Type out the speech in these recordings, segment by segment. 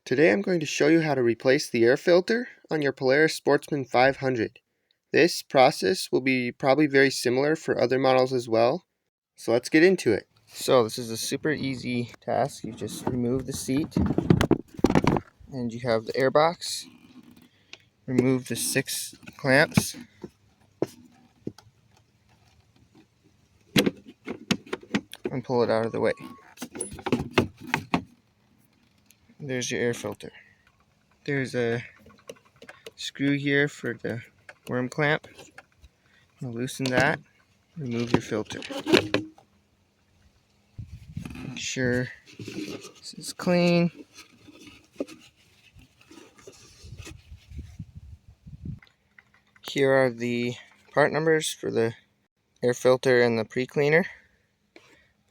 Today I'm going to show you how to replace the air filter on your Polaris Sportsman 500. This process will be probably very similar for other models as well, so let's get into it. So this is a super easy task. You just remove the seat and you have the air box. Remove the 6 clamps. And pull it out of the way. There's your air filter. There's a screw here for the worm clamp. Loosen that. Remove your filter. Make sure this is clean. Here are the part numbers for the air filter and the pre-cleaner.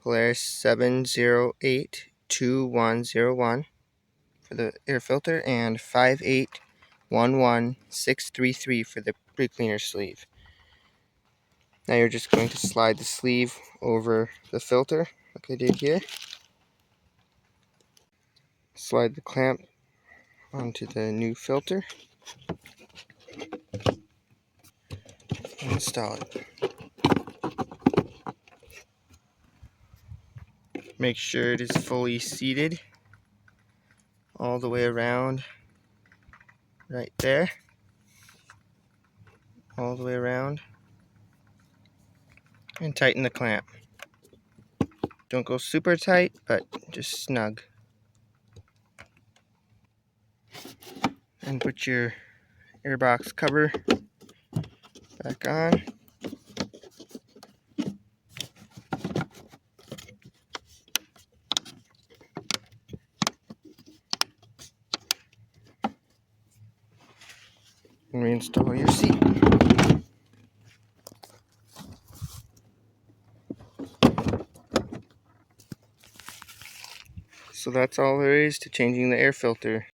Polaris 7082101 for the air filter and 5811633 for the pre-cleaner sleeve. Now you're just going to slide the sleeve over the filter like I did here. Slide the clamp onto the new filter. Install it. Make sure it is fully seated all the way around, right there, all the way around, and tighten the clamp. Don't go super tight, but just snug. And put your airbox cover back on. And reinstall your seat. So that's all there is to changing the air filter.